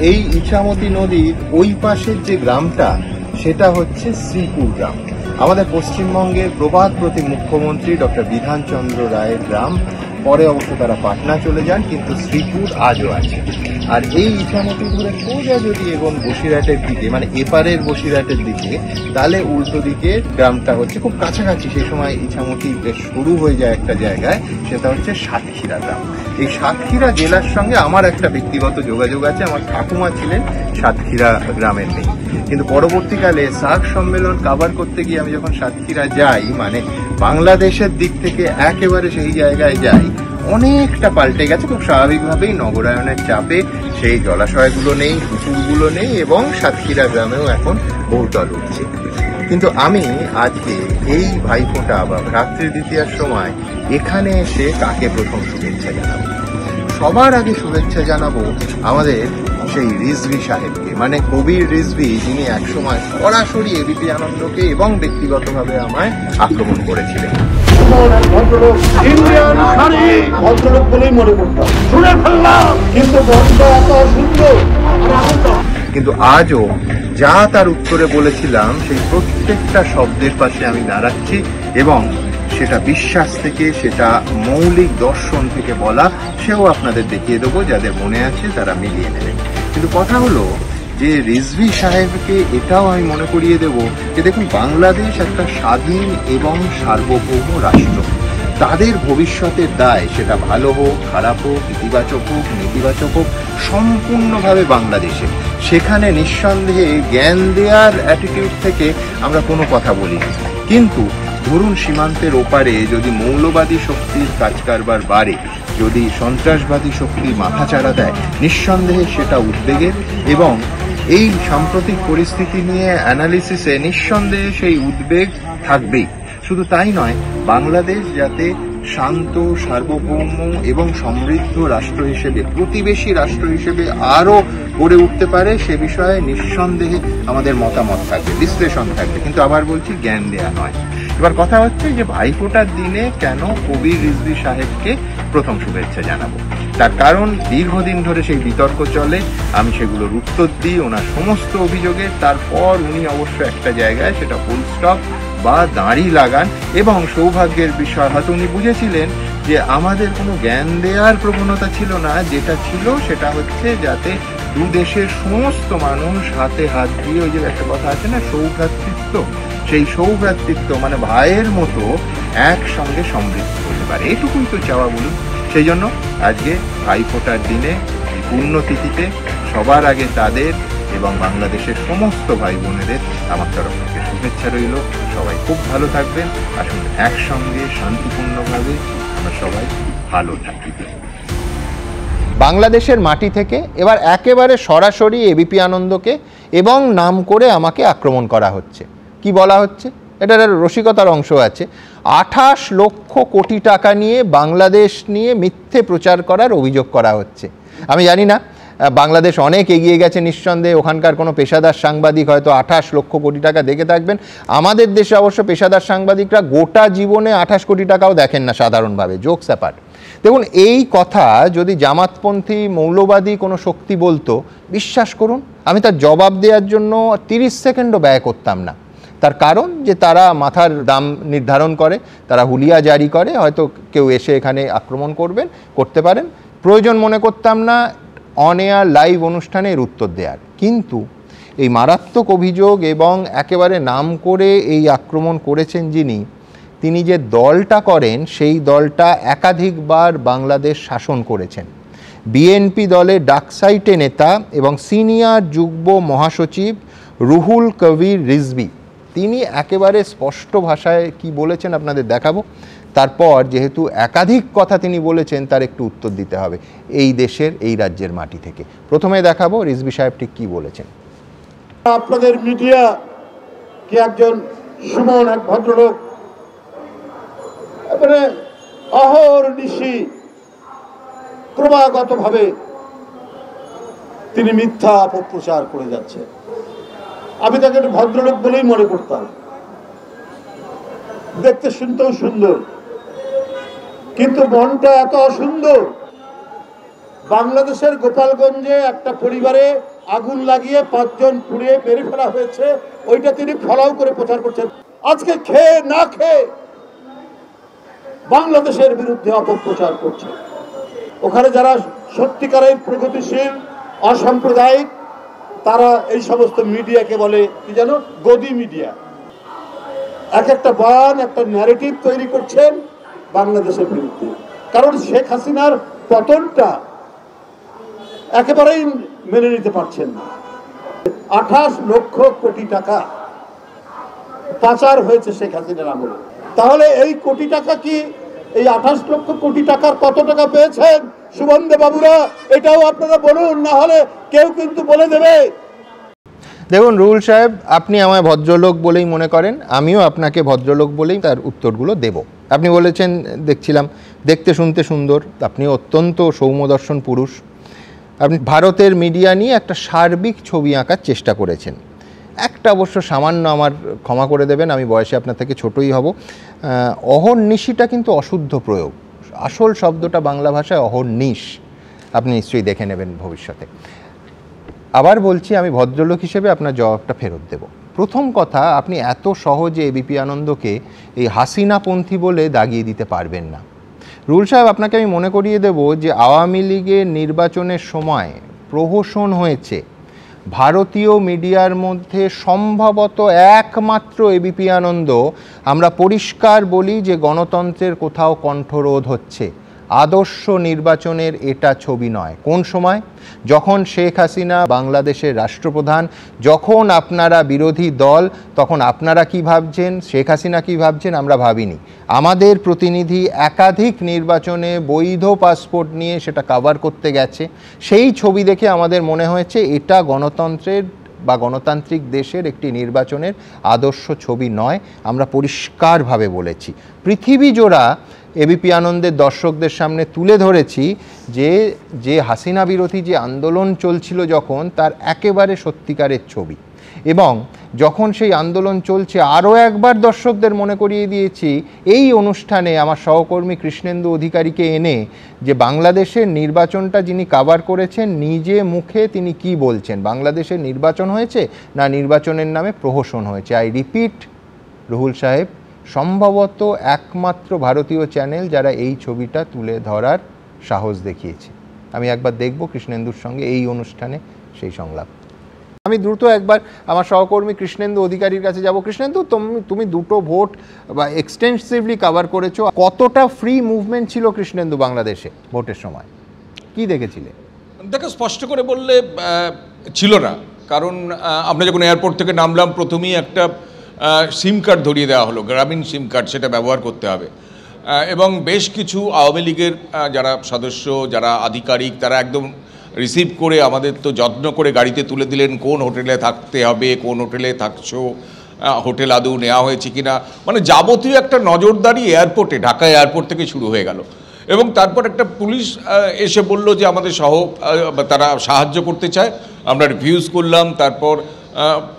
এই ইছামতি নদীর ওই পাশের যে গ্রামটা সেটা হচ্ছে শ্রীপুর গ্রাম। আমাদের পশ্চিমবঙ্গের প্রবাদপ্রতিম মুখ্যমন্ত্রী ডক্টর বিধানচন্দ্র রায়ের গ্রাম। পরে অবশ্য তারা পাটনা চলে যান, কিন্তু শ্রীপুর আজও আছে। আর এই ইছামতি ধরে সোজা যদি এবং বসিরহাটের দিকে, মানে এপারের বসিরহাটের দিকে, তাহলে উল্টো দিকে গ্রামটা হচ্ছে খুব কাছাকাছি। সেই সময় ইছামতি শুরু হয়ে যায় একটা জায়গায়, সেটা হচ্ছে সাতক্ষীরা গ্রাম। এই সাতক্ষীরা জেলার সঙ্গে আমার একটা ব্যক্তিগত যোগাযোগ আছে। আমার ঠাকুমা ছিলেন সাতক্ষীরা গ্রামের নেই, কিন্তু পরবর্তীকালে সার্ক সম্মেলন কাভার করতে গিয়ে আমি যখন সাতক্ষীরা যাই, মানে বাংলাদেশের দিক থেকে একেবারে সেই জায়গায় যাই, অনেকটা পাল্টে গেছে। খুব স্বাভাবিকভাবেই নগরায়নের চাপে সেই জলাশয়গুলো নেই, পুকুরগুলো নেই, এবং সাতক্ষীরা গ্রামেও এখন বহুতল উঠছে। কিন্তু আমি আজকে এই ভাইফোঁটা বা ভ্রাতৃ দ্বিতীয়ার সময় এখানে এসে কাকে প্রথম শুভেচ্ছা জানাবো? সবার আগে শুভেচ্ছা জানাবো আমাদের সেই রিজভী সাহেবকে, মানে কবির রিজভী, যিনি একসময় সরাসরি এবিপি আনন্দকে এবং ব্যক্তিগতভাবে আমায় আক্রমণ করেছিলেন। ভদ্রলোক বলেই মনে করতাম, শুনে ফেললাম, কিন্তু আজও যা তার উত্তরে বলেছিলাম সেই প্রত্যেকটা শব্দের পাশে আমি দাঁড়াচ্ছি, এবং সেটা বিশ্বাস থেকে, সেটা মৌলিক দর্শন থেকে বলা, সেও আপনাদের দেখিয়ে দেবো। যাদের মনে আছে তারা মিলিয়ে নেবেন। কিন্তু কথা হলো যে রিজভী সাহেবকে এটাও আমি মনে করিয়ে দেব যে দেখুন, বাংলাদেশ একটা স্বাধীন এবং সার্বভৌম রাষ্ট্র। তাদের ভবিষ্যতের দায়, সেটা ভালো হোক, খারাপ হোক, ইতিবাচক হোক, নেতিবাচক হোক, সম্পূর্ণভাবে বাংলাদেশে। সেখানে নিঃসন্দেহে জ্ঞান দেওয়ার অ্যাটিটিউড থেকে আমরা কোনো কথা বলি না। কিন্তু ধরুন, সীমান্তের ওপারে যদি মৌলবাদী শক্তির কাজ কারবার বাড়ে, যদি সন্ত্রাসবাদী শক্তি মাথাচাড়া দেয়, নিঃসন্দেহে সেটা উদ্বেগের, এবং এই সাম্প্রতিক পরিস্থিতি নিয়ে অ্যানালিসিসে নিঃসন্দেহে সেই উদ্বেগ থাকবেই। শুধু তাই নয়, বাংলাদেশ যাতে শান্ত, সার্বভৌম এবং সমৃদ্ধ রাষ্ট্র হিসেবে, প্রতিবেশী রাষ্ট্র হিসেবে আরও গড়ে উঠতে পারে, সে বিষয়ে নিঃসন্দেহে আমাদের মতামত থাকবে, বিশ্লেষণ থাকবে। কিন্তু আবার বলছি, জ্ঞান দেয়া নয়। এবার কথা হচ্ছে যে ভাইফোঁটার দিনে কেন কবির রিজভী সাহেবকে প্রথম শুভেচ্ছা জানাবো। তার কারণ, দীর্ঘদিন ধরে সেই বিতর্ক চলে, আমি সেগুলোর উত্তর দিই ওনার সমস্ত অভিযোগের। তারপর উনি অবশ্য একটা জায়গায় সেটা ফুল স্টপ বা দাঁড়ি লাগান, এবং সৌভাগ্যের বিষয় হয়তো উনি বুঝেছিলেন যে আমাদের কোনো জ্ঞান দেওয়ার প্রবণতা ছিল না। যেটা ছিল সেটা হচ্ছে যাতে দু দেশের সমস্ত মানুষ হাতে হাত দিয়ে, ওই যে একটা কথা আছে না, সৌভ্রাতৃত্ব, সেই সৌভ্রাতৃত্ব মানে ভাইয়ের মতো একসঙ্গে সমৃদ্ধ হতে পারে। এটুকুই তো চাওয়া বলুন। সেই জন্য আজকে ভাইফোঁটার দিনে, এই পুণ্যতিথিতে সবার আগে তাদের এবং বাংলাদেশের সমস্ত ভাই বোনেদের আমার তরফ থেকে শুভেচ্ছা রইল। সবাই খুব ভালো থাকবেন। আসুন একসঙ্গে শান্তিপূর্ণভাবে আমরা সবাই ভালো থাকি। বাংলাদেশের মাটি থেকে এবার একেবারে সরাসরি এবিপি আনন্দকে এবং নাম করে আমাকে আক্রমণ করা হচ্ছে। কি বলা হচ্ছে? এটার রসিকতার অংশ আছে। 28 লক্ষ কোটি টাকা নিয়ে বাংলাদেশ নিয়ে মিথ্যে প্রচার করার অভিযোগ করা হচ্ছে। আমি জানি না, বাংলাদেশ অনেক এগিয়ে গেছে নিঃসন্দেহে, ওখানকার কোনো পেশাদার সাংবাদিক হয়তো 28 লক্ষ কোটি টাকা দেখে থাকবেন। আমাদের দেশে অবশ্য পেশাদার সাংবাদিকরা গোটা জীবনে 28 কোটি টাকাও দেখেন না সাধারণভাবে। Jokes apart. দেখুন, এই কথা যদি জামাতপন্থী মৌলবাদী কোনো শক্তি বলতো, বিশ্বাস করুন আমি তার জবাব দেওয়ার জন্য 30 সেকেন্ডও ব্যয় করতাম না। তার কারণ যে তারা মাথার দাম নির্ধারণ করে, তারা হুলিয়া জারি করে, হয়তো কেউ এসে এখানে আক্রমণ করতে পারেন। প্রয়োজন মনে করতাম না অন এয়ার লাইভ অনুষ্ঠানে এর উত্তর দেওয়ার। কিন্তু এই মারাত্মক অভিযোগ এবং একেবারে নাম করে এই আক্রমণ করেছেন যিনি, তিনি যে দলটা করেন সেই দলটা একাধিকবার বাংলাদেশ শাসন করেছেন। বিএনপি দলের ডাকসাইটে নেতা এবং সিনিয়র যুগ্ম মহাসচিব রুহুল কবির রিজভী, তিনি একেবারে স্পষ্ট ভাষায় কি বলেছেন আপনাদের দেখাবো। তারপর যেহেতু একাধিক কথা তিনি বলেছেন, তার একটু উত্তর দিতে হবে এই দেশের, এই রাজ্যের মাটি থেকে। প্রথমে দেখাবো রিজভী সাহেব ঠিক কি বলেছেন। আপনাদের মিডিয়া কি একজন সুমন, এক ভদ্রলোক, এবারে অহর্নিশি ক্রমাগতভাবে তিনি মিথ্যা অপপ্রচার করে যাচ্ছে। আমি তাকে একটা ভদ্রলোক বলেই মনে করতাম, দেখতে শুনতেও সুন্দর, কিন্তু মনটা এত অসুন্দর বাংলাদেশের গোপালগঞ্জে একটা পরিবারে আগুন লাগিয়ে 5 জন পুড়িয়ে মেরে ফেলা হয়েছে, ওইটা তিনি ফলাও করে প্রচার করছেন। আজকে খেয়ে না খেয়ে বাংলাদেশের বিরুদ্ধে অপপ্রচার করছে। ওখানে যারা সত্যিকারের প্রগতিশীল অসাম্প্রদায়িক তারা এই সমস্ত মিডিয়াকে বলে কি জানো, গদি মিডিয়া। এক একটা বয়ান, একটা ন্যারেটিভ তৈরি করছেন বাংলাদেশের বিরুদ্ধে। কারণ শেখ হাসিনার পতনটা একেবারেই মেনে নিতে পারছেন না। 28 লক্ষ কোটি টাকা পাচার হয়েছে শেখ হাসিনার আমলে। তাহলে এই কোটি টাকা কি, এই 28 লক্ষ কোটি টাকার কত টাকা পেয়েছেন সুবন্ধে বাবুরা, এটাও আপনারা বলুন, না হলে কেউ কিন্তু বলে দেবে। দেখুন রুহুল সাহেব, আপনি আমায় ভদ্রলোক বলেই মনে করেন, আমিও আপনাকে ভদ্রলোক বলেই তার উত্তরগুলো দেব। আপনি বলেছেন, দেখছিলাম, দেখতে শুনতে সুন্দর, আপনি অত্যন্ত সৌম্যদর্শন পুরুষ। আপনি ভারতের মিডিয়া নিয়ে একটা সার্বিক ছবি আঁকার চেষ্টা করেছেন। একটা অবশ্য সামান্য, আমার ক্ষমা করে দেবেন, আমি বয়সে আপনার থেকে ছোটই হব, অহর্নিশিটা কিন্তু অশুদ্ধ প্রয়োগ। আসল শব্দটা বাংলা ভাষায় অহর্নিশ। আপনি নিশ্চয়ই দেখে নেবেন ভবিষ্যতে। আবার বলছি, আমি ভদ্রলোক হিসেবে আপনার জবাবটা ফেরত দেব। প্রথম কথা, আপনি এত সহজে এবিপি আনন্দকে এই হাসিনাপন্থী বলে দাগিয়ে দিতে পারবেন না। রুহুল সাহেব, আপনাকে আমি মনে করিয়ে দেব যে আওয়ামী লীগের নির্বাচনের সময় প্রহসন হয়েছে ভারতীয় মিডিয়ার মধ্যে সম্ভবত একমাত্র এবিপি আনন্দ। আমরা পরিষ্কার বলি যে গণতন্ত্রের কোথাও কণ্ঠরোধ হচ্ছে। আদর্শ নির্বাচনের এটা ছবি নয়। কোন সময়? যখন শেখ হাসিনা বাংলাদেশের রাষ্ট্রপ্রধান, যখন আপনারা বিরোধী দল, তখন আপনারা কি ভাবছেন, শেখ হাসিনা কি ভাবছেন আমরা ভাবিনি। আমাদের প্রতিনিধি একাধিক নির্বাচনে বৈধ পাসপোর্ট নিয়ে সেটা কভার করতে গেছে। সেই ছবি দেখে আমাদের মনে হয়েছে এটা গণতন্ত্রের বা গণতান্ত্রিক দেশের একটি নির্বাচনের আদর্শ ছবি নয়। আমরা পরিষ্কারভাবে বলেছি, পৃথিবী জোড়া এবিপি আনন্দের দর্শকদের সামনে তুলে ধরেছি যে হাসিনা বিরোধী যে আন্দোলন চলছিল যখন, তার একেবারে সত্যিকারের ছবি। এবং যখন সেই আন্দোলন চলছে, আরও একবার দর্শকদের মনে করিয়ে দিয়েছি এই অনুষ্ঠানে আমার সহকর্মী কৃষ্ণেন্দু অধিকারীকে এনে, যে বাংলাদেশের নির্বাচনটা যিনি কভার করেছেন নিজে মুখে তিনি কি বলছেন, বাংলাদেশের নির্বাচন হয়েছে না নির্বাচনের নামে প্রহসন হয়েছে। আই রিপিট রুহুল সাহেব, সম্ভবত একমাত্র ভারতীয় চ্যানেল যারা এই ছবিটা তুলে ধরার সাহস দেখিয়েছে। আমি একবার দেখব কৃষ্ণেন্দুর সঙ্গে এই অনুষ্ঠানে সেই সংলাপ। আমি দ্রুত একবার আমার সহকর্মী কৃষ্ণেন্দু অধিকারীর কাছে যাব। কৃষ্ণেন্দু, তুমি দুটো ভোট বা এক্সটেন্সিভলি কভার করেছো, কতটা ফ্রি মুভমেন্ট ছিল কৃষ্ণেন্দু বাংলাদেশে ভোটের সময়, কি দেখেছিলে? দেখো, স্পষ্ট করে বললে ছিল না। কারণ আমরা যখন এয়ারপোর্ট থেকে নামলাম, প্রথমেই একটা সিম কার্ড ধরিয়ে দেওয়া হলো, গ্রামীণ সিম কার্ড, সেটা ব্যবহার করতে হবে। এবং বেশ কিছু আওয়ামী লীগের যারা সদস্য, যারা আধিকারিক, তারা একদম রিসিভ করে আমাদের তো যত্ন করে গাড়িতে তুলে দিলেন, কোন হোটেলে থাকতে হবে, কোন হোটেলে থাকছো, হোটেল আদৌ নেওয়া হয়েছে কিনা, মানে যাবতীয় একটা নজরদারি এয়ারপোর্টে, ঢাকা এয়ারপোর্ট থেকে শুরু হয়ে গেল। এবং তারপর একটা পুলিশ এসে বলল যে আমাদের তারা সাহায্য করতে চায়। আমরা রিফিউজ করলাম। তারপর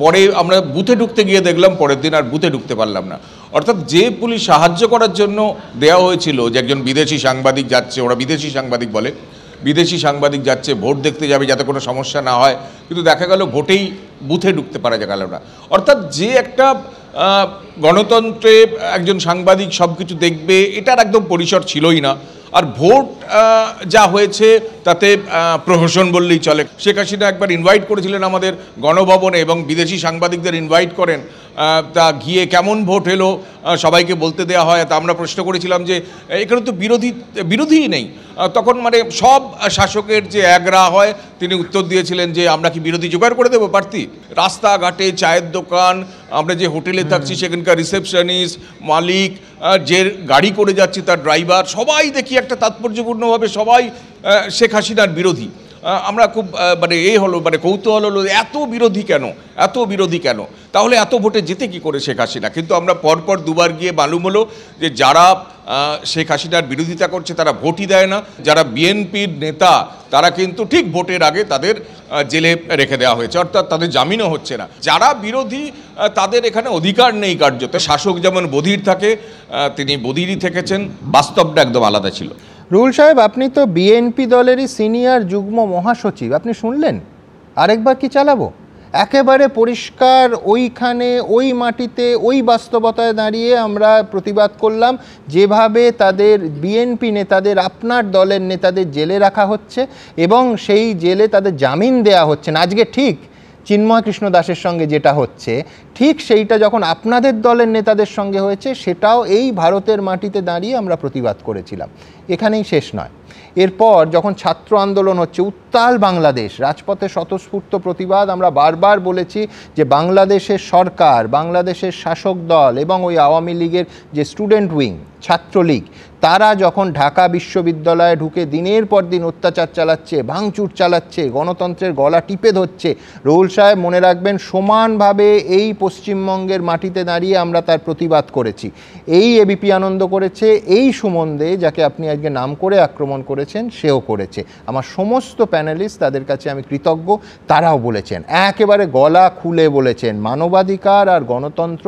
পরে আমরা বুথে ঢুকতে গিয়ে দেখলাম পরের দিন আর বুথে ঢুকতে পারলাম না। অর্থাৎ যে পুলিশ সাহায্য করার জন্য দেওয়া হয়েছিল, যে একজন বিদেশি সাংবাদিক যাচ্ছে, ওরা বিদেশি সাংবাদিক বলে, বিদেশি সাংবাদিক যাচ্ছে ভোট দেখতে যাবে যাতে কোনো সমস্যা না হয়, কিন্তু দেখা গেল ভোটেই বুথে ঢুকতে পারা গেল না। অর্থাৎ যে একটা গণতন্ত্রে একজন সাংবাদিক সব কিছু দেখবে, এটার একদম পরিসর ছিলই না। আর ভোট যা হয়েছে তাতে প্রহসন বললেই চলে। শেখ হাসিনা একবার ইনভাইট করেছিলেন আমাদের গণভবনে এবং বিদেশি সাংবাদিকদের ইনভাইট করেন, তা গিয়ে কেমন ভোট এলো সবাইকে বলতে দেওয়া হয়। তা আমরা প্রশ্ন করেছিলাম যে এখানে তো বিরোধীই নেই। তখন মানে সব শাসকের যে একরা হয়, তিনি উত্তর দিয়েছিলেন যে আমরা কি বিরোধী জোগাড় করে দেবো প্রার্থী? রাস্তাঘাটে, চায়ের দোকান, আমরা যে হোটেলে থাকছি সেখানকার রিসেপশনিস্ট, মালিক, যে গাড়ি করে যাচ্ছি তার ড্রাইভার, সবাই দেখি একটা তাৎপর্যপূর্ণভাবে সবাই শেখ হাসিনার বিরোধী। আমরা খুব মানে কৌতূহল হলো, এত বিরোধী কেন, এত বিরোধী কেন, তাহলে এত ভোটে যেতে কি করে শেখ হাসিনা? কিন্তু আমরা পরপর দুবার গিয়ে মালুম হলো যে যারা শেখ হাসিনার বিরোধিতা করছে তারা ভোটই দেয় না। যারা বিএনপির নেতা তারা কিন্তু ঠিক ভোটের আগে তাদের জেলে রেখে দেওয়া হয়েছে, অর্থাৎ তাদের জামিনও হচ্ছে না। যারা বিরোধী তাদের এখানে অধিকার নেই কার্যত। শাসক যেমন বধির থাকে, তিনি বধিরই থেকেছেন, বাস্তবটা একদম আলাদা ছিল। রুহুল সাহেব, আপনি তো বিএনপি দলেরই সিনিয়র যুগ্ম মহাসচিব, আপনি শুনলেন? আরেকবার কি চালাবো? একেবারে পরিষ্কার ওইখানে ওই মাটিতে ওই বাস্তবতায় দাঁড়িয়ে আমরা প্রতিবাদ করলাম, যেভাবে তাদের বিএনপি নেতাদের, আপনার দলের নেতাদের জেলে রাখা হচ্ছে এবং সেই জেলে তাদের জামিন দেয়া হচ্ছে না। আজকে ঠিক চিন্ময় কৃষ্ণ দাসের সঙ্গে যেটা হচ্ছে, ঠিক সেইটা যখন আপনাদের দলের নেতাদের সঙ্গে হয়েছে, সেটাও এই ভারতের মাটিতে দাঁড়িয়ে আমরা প্রতিবাদ করেছিলাম। এখানেই শেষ নয়, এরপর যখন ছাত্র আন্দোলন হচ্ছে, উত্তাল বাংলাদেশ, রাজপথে স্বতঃস্ফূর্ত প্রতিবাদ, আমরা বারবার বলেছি যে বাংলাদেশের সরকার, বাংলাদেশের শাসক দল এবং ওই আওয়ামী লীগের যে স্টুডেন্ট উইং, ছাত্রলীগ, তারা যখন ঢাকা বিশ্ববিদ্যালয়ে ঢুকে দিনের পর দিন অত্যাচার চালাচ্ছে, ভাঙচুর চালাচ্ছে, গণতন্ত্রের গলা টিপে ধরছে, রুহুল সাহেব মনে রাখবেন, সমানভাবে এই পশ্চিমবঙ্গের মাটিতে দাঁড়িয়ে আমরা তার প্রতিবাদ করেছি। এই এবিপি আনন্দ করেছে, এই সুমন দে, যাকে আপনি আজকে নাম করে আক্রমণ করেছেন, সেও করেছে। আমার সমস্ত প্যানেলিস্ট, তাদের কাছে আমি কৃতজ্ঞ, তারাও বলেছেন, একেবারে গলা খুলে বলেছেন, মানবাধিকার আর গণতন্ত্র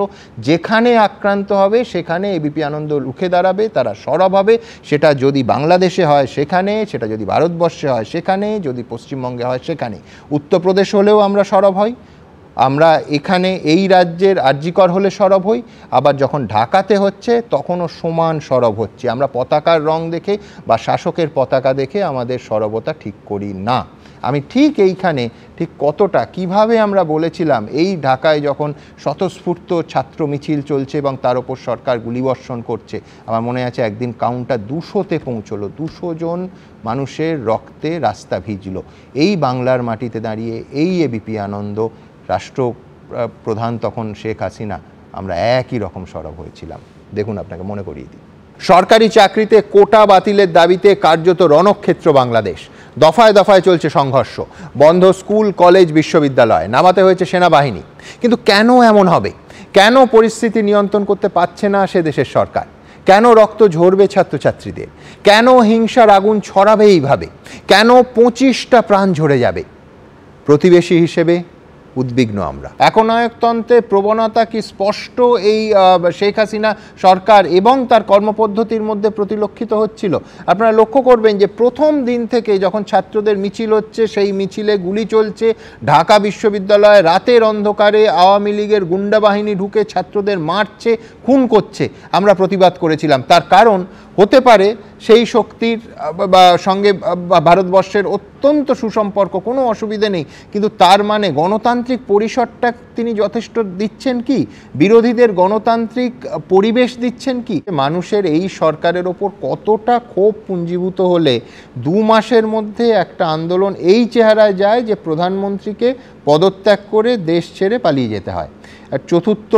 যেখানে আক্রান্ত হবে সেখানে এবিপি আনন্দ রুখে দাঁড়াবে, তারা সরব হবে। সেটা যদি বাংলাদেশে হয় সেখানে, সেটা যদি ভারতবর্ষে হয় সেখানে, যদি পশ্চিমবঙ্গে হয় সেখানে। উত্তরপ্রদেশ হলেও আমরা সরব হই, আমরা এখানে এই রাজ্যের আরজিকর হলে সরব হই, আবার যখন ঢাকাতে হচ্ছে তখনও সমান সরব হচ্ছে। আমরা পতাকার রং দেখে বা শাসকের পতাকা দেখে আমাদের সরবতা ঠিক করি না। আমি ঠিক এইখানে ঠিক কতটা কিভাবে আমরা বলেছিলাম, এই ঢাকায় যখন স্বতঃস্ফূর্ত ছাত্র মিছিল চলছে এবং তার ওপর সরকার গুলিবর্ষণ করছে, আমার মনে আছে একদিন কাউন্টার 200-তে পৌঁছলো, 200 জন মানুষের রক্তে রাস্তা ভিজল। এই বাংলার মাটিতে দাঁড়িয়ে এই এবিপি আনন্দ, রাষ্ট্রপ্রধান তখন শেখ হাসিনা, আমরা একই রকম সরব হয়েছিলাম। দেখুন, আপনাকে মনে করিয়ে দিই, সরকারি চাকরিতে কোটা বাতিলের দাবিতে কার্যত রণক্ষেত্র বাংলাদেশ। দফায় দফায় চলছে সংঘর্ষ, বন্ধ স্কুল, কলেজ, বিশ্ববিদ্যালয়, নামাতে হয়েছে সেনাবাহিনী। কিন্তু কেন এমন হবে? কেন পরিস্থিতি নিয়ন্ত্রণ করতে পারছে না সে দেশের সরকার? কেন রক্ত ঝরবে ছাত্রছাত্রীদের? কেন হিংসার আগুন ছড়াবে এইভাবে? কেন 25টা প্রাণ ঝরে যাবে? প্রতিবেশী হিসেবে উদ্বিগ্ন আমরা। একনায়কতন্ত্রের প্রবণতা কি স্পষ্ট এই শেখ হাসিনা সরকার এবং তার কর্মপদ্ধতির মধ্যে পরিলক্ষিত হচ্ছিল? আপনারা লক্ষ্য করবেন যে প্রথম দিন থেকে যখন ছাত্রদের মিছিল হচ্ছে, সেই মিছিলে গুলি চলছে, ঢাকা বিশ্ববিদ্যালয়ে রাতের অন্ধকারে আওয়ামী লীগের গুন্ডা বাহিনী ঢুকে ছাত্রদের মারছে, খুন করছে, আমরা প্রতিবাদ করেছিলাম। তার কারণ হতে পারে সেই শক্তির সঙ্গে ভারতবর্ষের অত্যন্ত সুসম্পর্ক, কোনো অসুবিধে নেই, কিন্তু তার মানে গণতান্ত্রিক পরিসরটা তিনি যথেষ্ট দিচ্ছেন কি? বিরোধীদের গণতান্ত্রিক পরিবেশ দিচ্ছেন কি? মানুষের এই সরকারের ওপর কতটা ক্ষোভ পুঞ্জীভূত হলে 2 মাসের মধ্যে একটা আন্দোলন এই চেহারায় যায় যে প্রধানমন্ত্রীকে পদত্যাগ করে দেশ ছেড়ে পালিয়ে যেতে হয়। আর চতুর্থ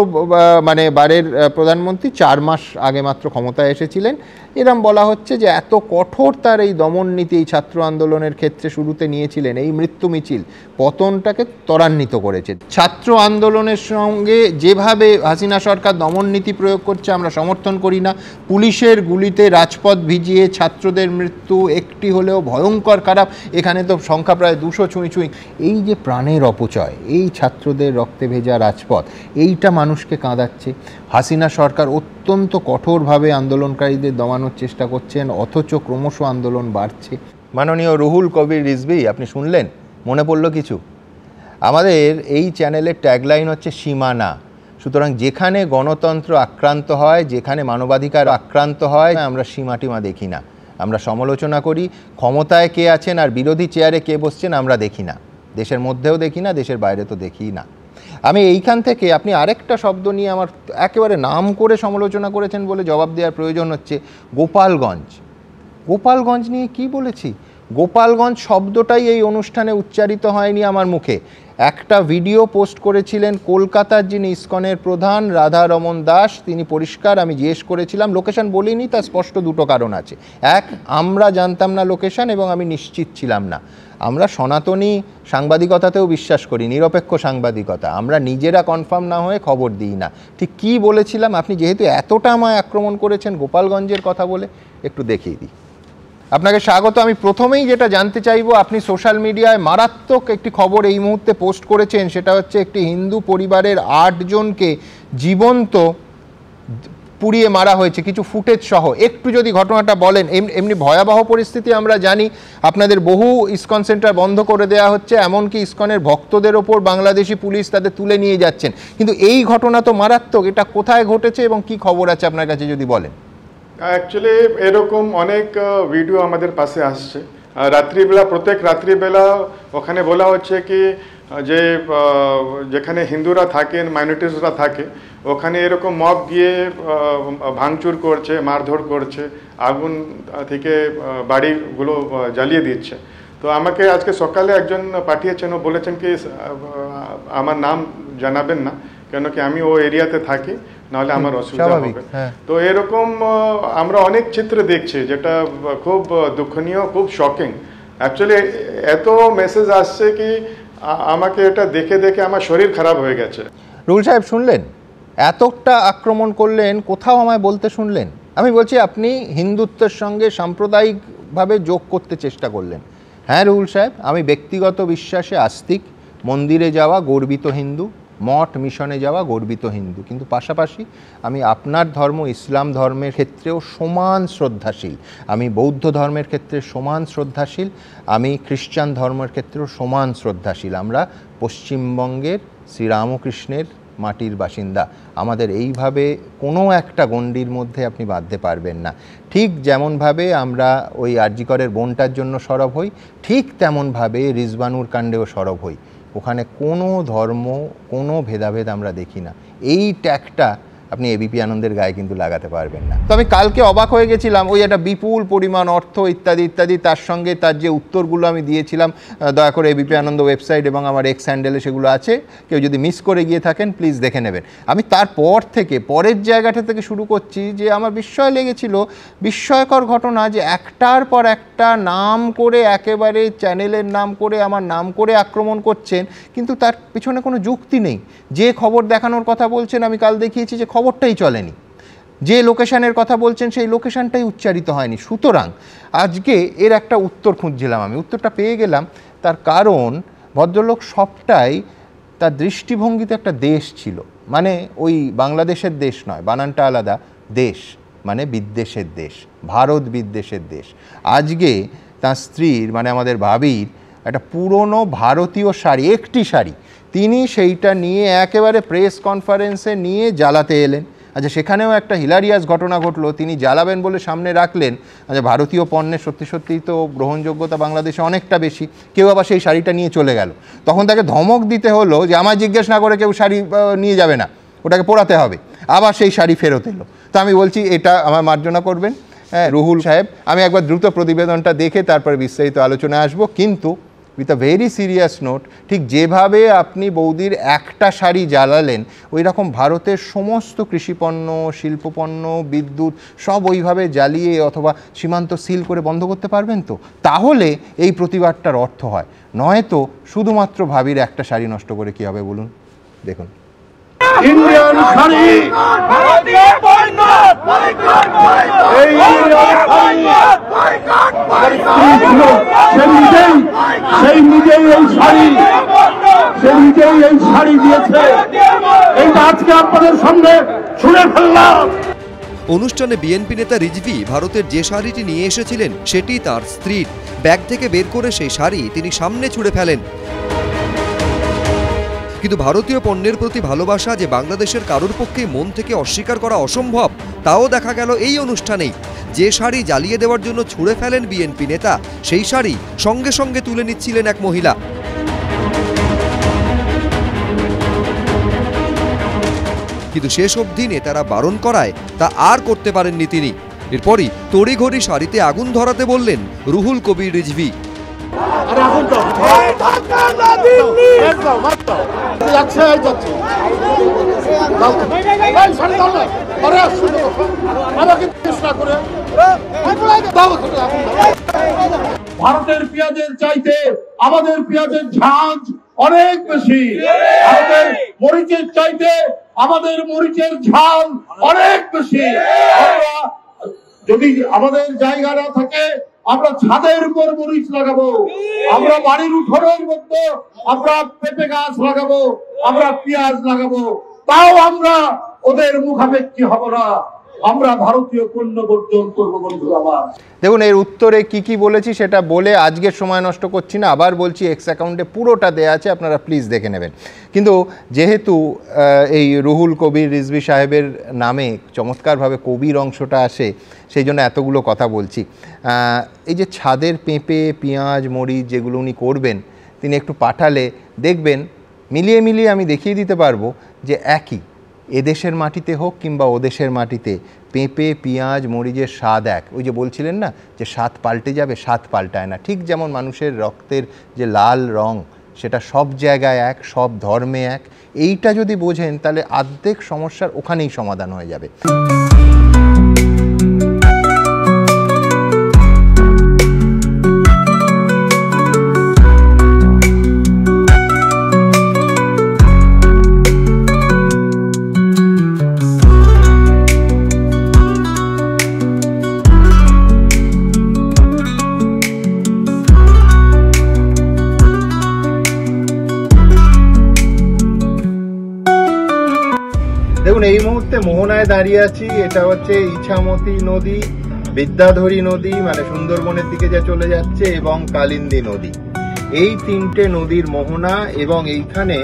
বারের প্রধানমন্ত্রী 4 মাস আগে মাত্র ক্ষমতায় এসেছিলেন। এরম বলা হচ্ছে যে এত কঠোর তার এই দমন নীতি এই ছাত্র আন্দোলনের ক্ষেত্রে শুরুতে নিয়েছিলেন, এই মৃত্যু মিছিল পতনটাকে ত্বরান্বিত করেছে। ছাত্র আন্দোলনের সঙ্গে যেভাবে হাসিনা সরকার দমন নীতি প্রয়োগ করছে আমরা সমর্থন করি না। পুলিশের গুলিতে রাজপথ ভিজিয়ে ছাত্রদের মৃত্যু একটি হলেও ভয়ঙ্কর খারাপ, এখানে তো সংখ্যা প্রায় 200 ছুঁই। এই যে প্রাণের অপচয়, এই ছাত্রদের রক্তে ভেজা রাজপথ, এইটা মানুষকে কাঁদাচ্ছে। হাসিনা সরকার অত্যন্ত কঠোরভাবে আন্দোলনকারীদের দমানোর চেষ্টা করছেন, অথচ ক্রমশ আন্দোলন বাড়ছে। মাননীয় রুহুল কবির রিজভী, আপনি শুনলেন? মনে পড়ল কিছু? আমাদের এই চ্যানেলের ট্যাগলাইন হচ্ছে সীমানা। সুতরাং যেখানে গণতন্ত্র আক্রান্ত হয়, যেখানে মানবাধিকার আক্রান্ত হয়, আমরা সীমাটিমা দেখি না, আমরা সমালোচনা করি। ক্ষমতায় কে আছেন আর বিরোধী চেয়ারে কে বসছেন আমরা দেখি না, দেশের মধ্যেও দেখি না, দেশের বাইরে তো দেখি না। আমি এইখান থেকে, আপনি আরেকটা শব্দ নিয়ে আমার একেবারে নাম করে সমালোচনা করেছেন বলে জবাব দেওয়ার প্রয়োজন হচ্ছে, গোপালগঞ্জ। গোপালগঞ্জ নিয়ে কি বলেছি? গোপালগঞ্জ শব্দটাই এই অনুষ্ঠানে উচ্চারিত হয়নি আমার মুখে। একটা ভিডিও পোস্ট করেছিলেন কলকাতার যিনি ইসকনের প্রধান রাধা রমন দাস, তিনি পরিষ্কার, আমি জিজ্ঞেস করেছিলাম, লোকেশন বলিনি, তার স্পষ্ট 2টো কারণ আছে। এক, আমরা জানতাম না লোকেশন এবং আমি নিশ্চিত ছিলাম না। আমরা সনাতনী সাংবাদিকতাতেও বিশ্বাস করি, নিরপেক্ষ সাংবাদিকতা, আমরা নিজেরা কনফার্ম না হয়ে খবর দিই না। ঠিক কি বলেছিলাম? আপনি যেহেতু এতটা আমায় আক্রমণ করেছেন গোপালগঞ্জের কথা বলে, একটু দেখিয়ে দিই। আপনাকে স্বাগত। আমি প্রথমেই যেটা জানতে চাইবো, আপনি সোশ্যাল মিডিয়ায় মারাত্মক একটি খবর এই মুহূর্তে পোস্ট করেছেন, সেটা হচ্ছে একটি হিন্দু পরিবারের 8 জনকে জীবন্ত পুড়িয়ে মারা হয়েছে, কিছু ফুটেজ সহ। একটু যদি ঘটনাটা বলেন। এমনি ভয়াবহ পরিস্থিতি আমরা জানি, আপনাদের বহু ইসকন সেন্টার বন্ধ করে দেওয়া হচ্ছে, এমনকি ইসকনের ভক্তদের ওপর বাংলাদেশি পুলিশ তাদের তুলে নিয়ে যাচ্ছেন, কিন্তু এই ঘটনা তো মারাত্মক। এটা কোথায় ঘটেছে এবং কি খবর আছে আপনার কাছে যদি বলেন? অ্যাকচুয়ালি এরকম অনেক ভিডিও আমাদের পাশে আসছে। রাত্রিবেলা, প্রত্যেক রাত্রিবেলা ওখানে বলা হচ্ছে কি যে যেখানে হিন্দুরা থাকেন, মাইনরিটিসরা থাকে, ওখানে এরকম মব গিয়ে ভাঙচুর করছে, মারধর করছে, আগুন থেকে বাড়িগুলো জ্বালিয়ে দিচ্ছে। তো আমাকে আজকে সকালে একজন পাঠিয়েছেন, ও বলেছেন কি আমার নাম জানাবেন না, কেন কি আমি ও এরিয়াতে থাকি, নাহলে আমার অসুবিধা হবে। তো এরকম আমরা অনেক চিত্র দেখছি, যেটা খুব দুঃখনীয়, খুব শকিং। অ্যাকচুয়ালি এত মেসেজ আসছে কি আমাকে এটা দেখে দেখে আমার শরীর খারাপ হয়ে গেছে। রুহুল সাহেব, শুনলেন? এতটা আক্রমণ করলেন, কোথাও আমায় বলতে শুনলেন? আমি বলছি আপনি হিন্দুত্বের সঙ্গে সাম্প্রদায়িকভাবে যোগ করতে চেষ্টা করলেন। হ্যাঁ রুহুল সাহেব, আমি ব্যক্তিগত বিশ্বাসে আস্তিক, মন্দিরে যাওয়া গর্বিত হিন্দু, মঠ মিশনে যাওয়া গর্বিত হিন্দু, কিন্তু পাশাপাশি আমি আপনার ধর্ম ইসলাম ধর্মের ক্ষেত্রেও সমান শ্রদ্ধাশীল, আমি বৌদ্ধ ধর্মের ক্ষেত্রে সমান শ্রদ্ধাশীল, আমি খ্রিস্টান ধর্মের ক্ষেত্রেও সমান শ্রদ্ধাশীল। আমরা পশ্চিমবঙ্গের শ্রীরামকৃষ্ণের মাটির বাসিন্দা, আমাদের এইভাবে কোনো একটা গণ্ডির মধ্যে আপনি বাঁধতে পারবেন না। ঠিক যেমনভাবে আমরা ওই আরজি করের বোনটার জন্য সরব হই, ঠিক তেমনভাবে রিজবানুর কাণ্ডেও সরব হই। ওখানে কোনো ধর্ম, কোনো ভেদাভেদ আমরা দেখি না। এই ট্যাগটা আপনি এবিপি আনন্দের গায়ে কিন্তু লাগাতে পারবেন না। তো আমি কালকে অবাক হয়ে গেছিলাম, ওই একটা বিপুল পরিমাণ অর্থ ইত্যাদি ইত্যাদি, তার সঙ্গে তার যে উত্তরগুলো আমি দিয়েছিলাম, দয়া করে এবিপি আনন্দ ওয়েবসাইট এবং আমার এক্স হ্যান্ডেলে সেগুলো আছে, কেউ যদি মিস করে গিয়ে থাকেন প্লিজ দেখে নেবেন। আমি তারপর থেকে পরের জায়গাটা থেকে শুরু করছি যে আমার বিস্ময় লেগেছিল, বিস্ময়কর ঘটনা যে একটার পর একটা নাম করে, একেবারে চ্যানেলের নাম করে, আমার নাম করে আক্রমণ করছেন, কিন্তু তার পিছনে কোনো যুক্তি নেই। যে খবর দেখানোর কথা বলছেন, আমি কাল দেখিয়েছি যে খবরটাই চলেনি, যে লোকেশনের কথা বলছেন সেই লোকেশনটাই উচ্চারিত হয়নি। সুতরাং আজকে এর একটা উত্তর খুঁজছিলাম, আমি উত্তরটা পেয়ে গেলাম। তার কারণ ভদ্রলোক সবটাই তার দৃষ্টিভঙ্গিতে একটা দেশ ছিল, মানে ওই বাংলাদেশের দেশ নয়, বানানটা আলাদা, দেশ মানে বিদ্বেষের দেশ, ভারত বিদ্বেষের দেশ। আজকে তার স্ত্রীর মানে আমাদের ভাবির একটা পুরনো ভারতীয় শাড়ি, একটি শাড়ি, তিনি সেইটা নিয়ে একেবারে প্রেস কনফারেন্সে নিয়ে জ্বালাতে এলেন। আচ্ছা, সেখানেও একটা হিলারিয়াস ঘটনা ঘটলো, তিনি জ্বালাবেন বলে সামনে রাখলেন। আচ্ছা, ভারতীয় পণ্যের সত্যি সত্যিই তো গ্রহণযোগ্যতা বাংলাদেশে অনেকটা বেশি, কেউ আবার সেই শাড়িটা নিয়ে চলে গেল। তখন তাকে ধমক দিতে হলো যে আমায় জিজ্ঞেস না করে কেউ শাড়ি নিয়ে যাবে না, ওটাকে পোড়াতে হবে। আবার সেই শাড়ি ফেরত এলো। তো আমি বলছি এটা আমার মার্জনা করবেন রুহুল সাহেব, আমি একবার দ্রুত প্রতিবেদনটা দেখে তারপরে বিস্তারিত আলোচনায় আসবো। কিন্তু with a very serious note, ঠিক যেভাবে আপনি বৌদির একটা শাড়ি জ্বালালেন, ওই রকম ভারতের সমস্ত কৃষিপণ্য, শিল্পপণ্য, বিদ্যুৎ সব ওইভাবে জ্বালিয়ে অথবা সীমান্ত সিল করে বন্ধ করতে পারবেন তো? তাহলে এই প্রতিবাদটার অর্থ হয়, নয়তো শুধুমাত্র ভাবির একটা শাড়ি নষ্ট করে কী হবে বলুন? দেখুন, ইন্ডিয়ান শাড়ি, সেই নিজেই এই শাড়ি, সে নিজেই এই শাড়ি দিয়েছে, এইটা আজকে আপনাদের সামনে ছুঁড়ে ফেললাম। অনুষ্ঠানে বিএনপি নেতা রিজভী ভারতের যে শাড়িটি নিয়ে এসেছিলেন সেটি তার স্ত্রীর। ব্যাগ থেকে বের করে সেই শাড়ি তিনি সামনে ছুঁড়ে ফেলেন। কিন্তু ভারতীয় পণ্যের প্রতি ভালোবাসা যে বাংলাদেশের কারোর পক্ষে মন থেকে অস্বীকার করা অসম্ভব, তাও দেখা গেল এই অনুষ্ঠানেই। যে শাড়ি জ্বালিয়ে দেওয়ার জন্য ছুঁড়ে ফেলেন বিএনপি নেতা, সেই শাড়ি সঙ্গে সঙ্গে তুলে নিচ্ছিলেন এক মহিলা। কিন্তু শেষ অবধি নেতারা বারণ করায় তা আর করতে পারেননি তিনি। এরপরই তড়িঘড়ি শাড়িতে আগুন ধরাতে বললেন রুহুল কবির রিজভী। ভারতের পেঁয়াজের চাইতে আমাদের পেঁয়াজের ঝাঁজ অনেক বেশি, ভারতের মরিচের চাইতে আমাদের মরিচের ঝাল অনেক বেশি। আমরা যদি আমাদের জায়গা না থাকে, আমরা ছাদের উপর মরিচ লাগাবো, আমরা বাড়ির উঠোনের মধ্যে আমরা পেঁপে গাছ লাগাবো, আমরা পেঁয়াজ লাগাবো, তাও আমরা ওদের মুখাপেক্ষী হব না। আমরা ভারতীয় পণ্য বর্জন করবো বন্ধু আমার। দেখুন এর উত্তরে কি বলেছি সেটা বলে আজকের সময় নষ্ট করছি না, আবার বলছি এক্স অ্যাকাউন্টে পুরোটা দেয়া আছে, আপনারা প্লিজ দেখে নেবেন। কিন্তু যেহেতু এই রুহুল কবির রিজভী সাহেবের নামে চমৎকারভাবে কবির অংশটা আসে, সেই জন্য এতগুলো কথা বলছি। এই যে ছাদের পেঁপে, পেঁয়াজ, মরিচ যেগুলো উনি করবেন, তিনি একটু পাঠালে দেখবেন মিলিয়ে আমি দেখিয়ে দিতে পারবো যে একই, এদেশের মাটিতে হোক কিংবা ওদেশের মাটিতে পেঁপে, পেঁয়াজ, মরিচের স্বাদ এক। ওই যে বলছিলেন না যে স্বাদ পাল্টে যাবে, স্বাদ পাল্টায় না। ঠিক যেমন মানুষের রক্তের যে লাল রং, সেটা সব জায়গায় এক, সব ধর্মে এক। এইটা যদি বোঝেন তাহলে অর্ধেক সমস্যার ওখানেই সমাধান হয়ে যাবে। দেখুন এই মুহূর্তে মোহনায় দাঁড়িয়ে আছি। এটা হচ্ছে ইছামতি নদী, বিদ্যাধরী নদী মানে সুন্দরবনের দিকে যা চলে যাচ্ছে, এবং কালিন্দী নদী। এই তিনটে নদীর মোহনা, এবং এইখানে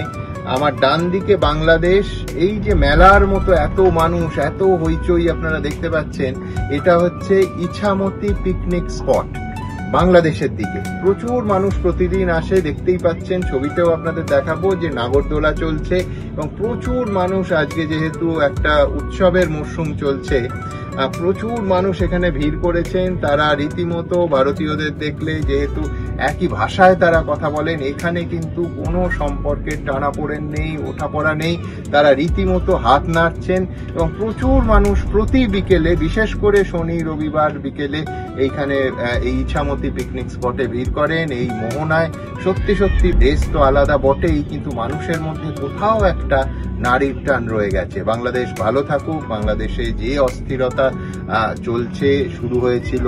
আমার ডান দিকে বাংলাদেশ। এই যে মেলার মতো এত মানুষ, এত হইচই আপনারা দেখতে পাচ্ছেন, এটা হচ্ছে ইছামতি পিকনিক স্পট। বাংলাদেশের দিকে প্রচুর মানুষ প্রতিদিন আসে, দেখতেই পাচ্ছেন, ছবিতেও আপনাদের দেখাবো যে নাগরদোলা চলছে এবং প্রচুর মানুষ। আজকে যেহেতু একটা উৎসবের মরশুম চলছে, প্রচুর মানুষ এখানে ভিড় করেছেন। তারা রীতিমতো ভারতীয়দের দেখলে যেহেতু একই ভাষায় তারা কথা বলেন, এখানে কিন্তু কোনো সম্পর্কের টানাপোড়েন নেই, ওঠাপড়া নেই। তারা রীতিমতো হাত নাড়ছেন এবং প্রচুর মানুষ প্রতি বিকেলে, বিশেষ করে শনি রবিবার বিকেলে এইখানে এই ইছামতি পিকনিক স্পটে ভিড় করেন। এই মোহনায় সত্যি দেশ তো আলাদা বটেই, কিন্তু মানুষের মধ্যে কোথাও একটা নারীর টান রয়ে গেছে। বাংলাদেশ ভালো থাকুক। বাংলাদেশে যে অস্থিরতা চলছে, শুরু হয়েছিল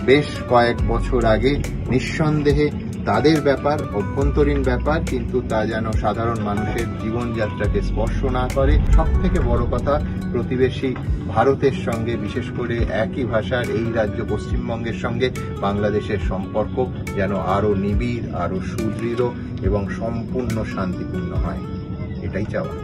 বেশ কয়েক বছর আগে, নিঃসন্দেহে তাদের ব্যাপার, অভ্যন্তরীণ ব্যাপার, কিন্তু তা যেন সাধারণ মানুষের জীবনযাত্রাকে স্পর্শ না করে। সব থেকে বড় কথা, প্রতিবেশী ভারতের সঙ্গে, বিশেষ করে একই ভাষার এই রাজ্য পশ্চিমবঙ্গের সঙ্গে বাংলাদেশের সম্পর্ক যেন আরো নিবিড়, আরো সুদৃঢ় এবং সম্পূর্ণ শান্তিপূর্ণ হয়, এটাই চাওয়া।